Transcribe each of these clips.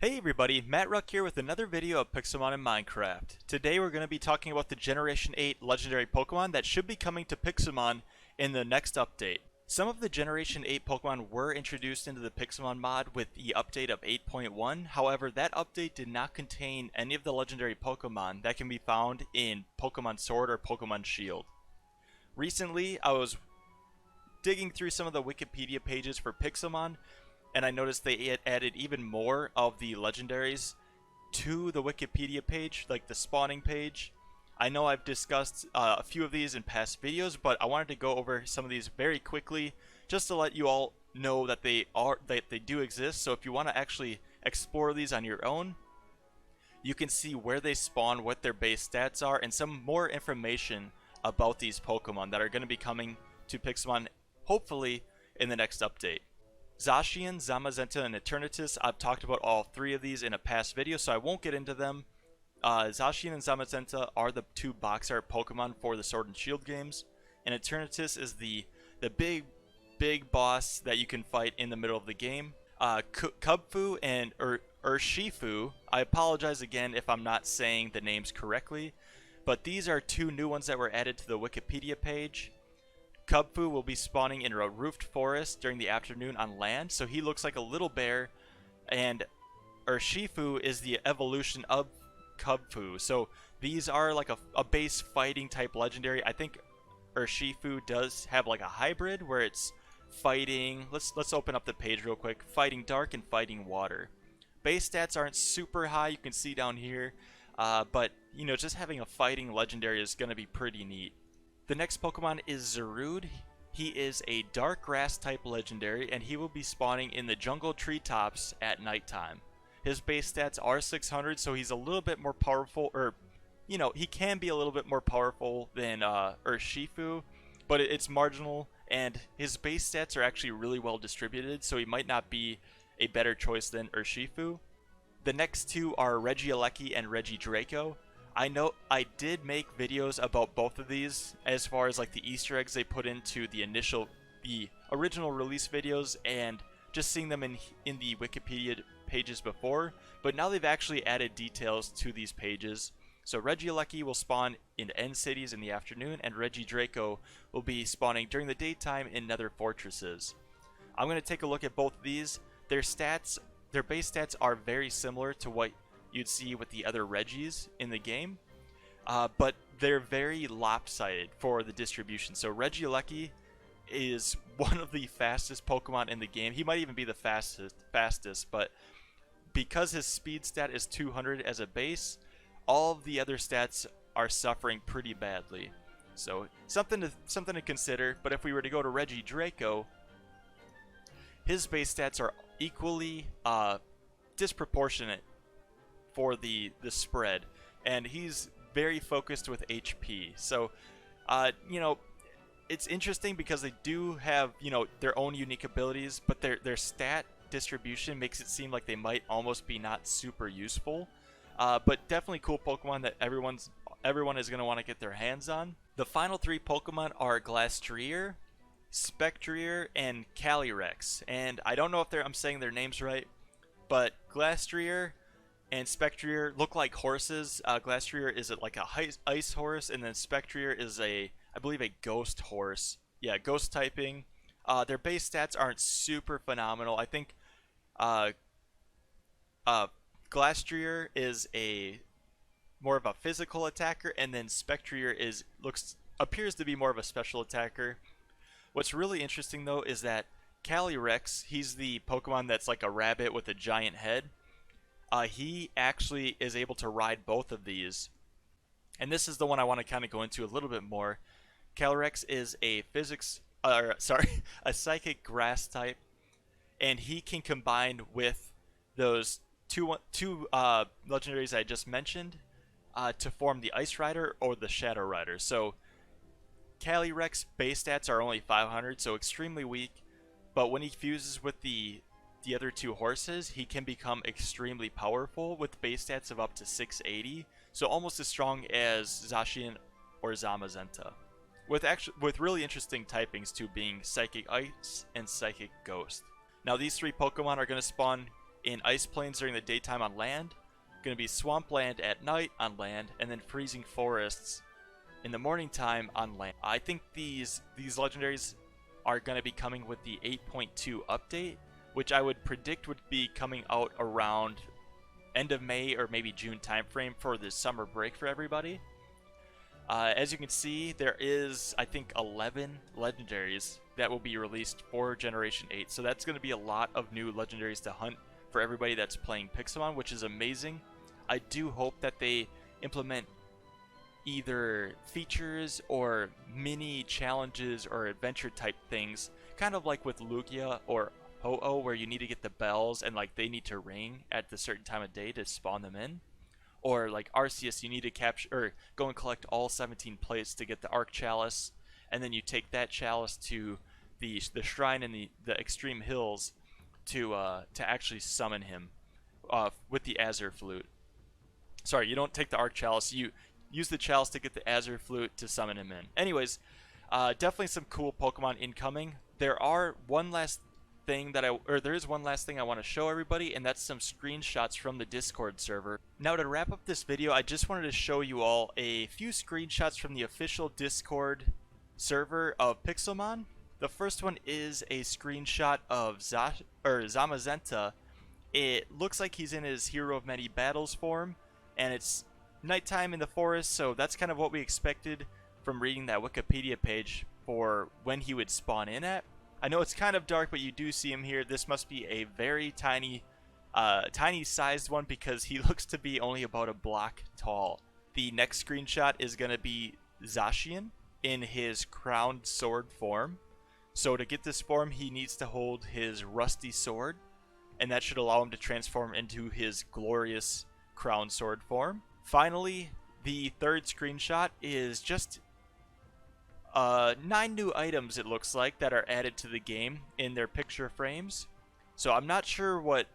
Hey everybody, Matt Ruck here with another video of Pixelmon in Minecraft. Today we're going to be talking about the Generation 8 legendary Pokemon that should be coming to Pixelmon in the next update. Some of the Generation 8 Pokemon were introduced into the Pixelmon mod with the update of 8.1, however that update did not contain any of the legendary Pokemon that can be found in Pokemon Sword or Pokemon Shield. Recently I was digging through some of the Wikipedia pages for Pixelmon, and I noticed they had added even more of the legendaries to the Wikipedia page, like the spawning page. I know I've discussed a few of these in past videos, but I wanted to go over some of these very quickly just to let you all know that they do exist. So if you want to actually explore these on your own, you can see where they spawn, what their base stats are, and some more information about these Pokemon that are going to be coming to Pixelmon hopefully in the next update. Zacian, Zamazenta, and Eternatus, I've talked about all three of these in a past video, so I won't get into them. Zacian and Zamazenta are the two box art Pokemon for the Sword and Shield games, and Eternatus is the big boss that you can fight in the middle of the game. Kubfu and Urshifu, I apologize again if I'm not saying the names correctly, but these are two new ones that were added to the Wikipedia page. Kubfu will be spawning in a roofed forest during the afternoon on land, so he looks like a little bear, and Urshifu is the evolution of Kubfu. So these are like a base fighting type legendary. I think Urshifu does have like a hybrid where it's fighting, let's open up the page real quick, fighting dark and fighting water. Base stats aren't super high, you can see down here, but you know, just having a fighting legendary is going to be pretty neat. The next Pokemon is Zarude. He is a dark grass type legendary, and he will be spawning in the jungle treetops at nighttime. His base stats are 600, so he's a little bit more powerful, or you know, he can be a little bit more powerful than Urshifu, but it's marginal, and his base stats are actually really well distributed, so he might not be a better choice than Urshifu. The next two are Regieleki and Regidrago. I know I did make videos about both of these as far as like the Easter eggs they put into the original release videos, and just seeing them in the Wikipedia pages before, but now they've actually added details to these pages. So Regieleki will spawn in end cities in the afternoon, and Regidrago will be spawning during the daytime in nether fortresses. I'm going to take a look at both of these. Their base stats are very similar to what you'd see with the other Regis in the game, but they're very lopsided for the distribution. So Regieleki is one of the fastest Pokemon in the game. He might even be the fastest, but because his speed stat is 200 as a base, all of the other stats are suffering pretty badly. So something to consider. But if we were to go to Regidrago, his base stats are equally disproportionate for the spread, and he's very focused with HP. So you know, it's interesting because they do have, you know, their own unique abilities, but their stat distribution makes it seem like they might almost be not super useful, but definitely cool Pokemon that everyone is going to want to get their hands on. The final three Pokemon are Glastrier, Spectrier, and Calyrex, and I don't know if I'm saying their names right, but Glastrier and Spectrier look like horses. Glastrier is like a ice horse, and then Spectrier is I believe a ghost horse. Yeah, ghost typing. Their base stats aren't super phenomenal. I think Glastrier is more of a physical attacker, and then Spectrier appears to be more of a special attacker. What's really interesting though is that Calyrex, he's the Pokemon that's like a rabbit with a giant head. He actually is able to ride both of these, and this is the one I want to kind of go into a little bit more. Calyrex is a a psychic grass type, and he can combine with those two legendaries I just mentioned to form the Ice Rider or the Shadow Rider. So Calyrex base stats are only 500, so extremely weak, but when he fuses with the other two horses, he can become extremely powerful with base stats of up to 680, so almost as strong as Zacian or Zamazenta, with really interesting typings too, being Psychic Ice and Psychic Ghost. Now these three Pokemon are going to spawn in ice plains during the daytime on land, going to be swampland at night on land, and then freezing forests in the morning time on land. I think these legendaries are going to be coming with the 8.2 update, which I would predict would be coming out around end of May or maybe June timeframe for the summer break for everybody. As you can see, there is, I think, 11 legendaries that will be released for Generation 8. So that's going to be a lot of new legendaries to hunt for everybody that's playing Pixelmon, which is amazing. I do hope that they implement either features or mini challenges or adventure type things, kind of like with Lugia or Ho-Oh, where you need to get the bells and like they need to ring at the certain time of day to spawn them in. Or like Arceus, you need to capture or go and collect all 17 plates to get the Arc Chalice, and then you take that chalice to the shrine in the extreme hills to actually summon him with the Azure Flute. Sorry, you don't take the Arc Chalice. You use the chalice to get the Azure Flute to summon him in. Anyways, definitely some cool Pokemon incoming. There is one last thing I want to show everybody, and that's some screenshots from the Discord server. Now, to wrap up this video, I just wanted to show you all a few screenshots from the official Discord server of Pixelmon. The first one is a screenshot of Zamazenta. It looks like he's in his Hero of Many Battles form, and it's nighttime in the forest, so that's kind of what we expected from reading that Wikipedia page for when he would spawn in at. I know it's kind of dark, but you do see him here. This must be a very tiny sized one because he looks to be only about a block tall. The next screenshot is going to be Zacian in his crowned sword form. So to get this form, he needs to hold his rusty sword, and that should allow him to transform into his glorious crowned sword form. Finally, the third screenshot is just 9 new items, it looks like, that are added to the game in their picture frames. So I'm not sure what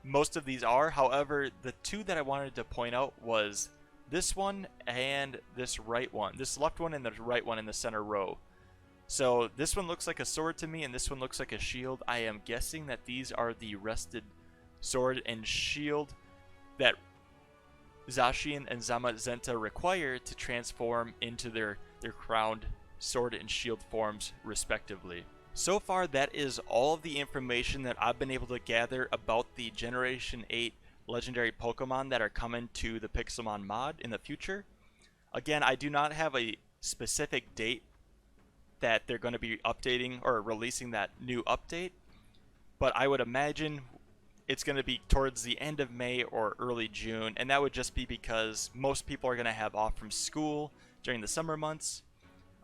most of these are. However, the two that I wanted to point out was this one and this right one. This left one and the right one in the center row. So this one looks like a sword to me, and this one looks like a shield. I am guessing that these are the rested sword and shield that Zacian and Zamazenta require to transform into their crowned sword and shield forms respectively. So far, that is all of the information that I've been able to gather about the Generation 8 legendary Pokemon that are coming to the Pixelmon mod in the future. Again, I do not have a specific date that they're going to be updating or releasing that new update, but I would imagine it's going to be towards the end of May or early June, and that would just be because most people are going to have off from school during the summer months.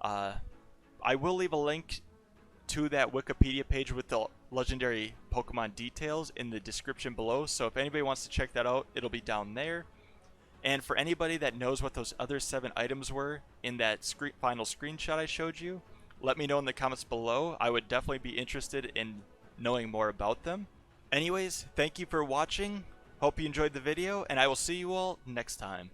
I will leave a link to that Wikipedia page with the legendary Pokemon details in the description below, so if anybody wants to check that out, it'll be down there. And for anybody that knows what those other 7 items were in that final screenshot I showed you, let me know in the comments below. I would definitely be interested in knowing more about them. Anyways, thank you for watching. Hope you enjoyed the video, and I will see you all next time.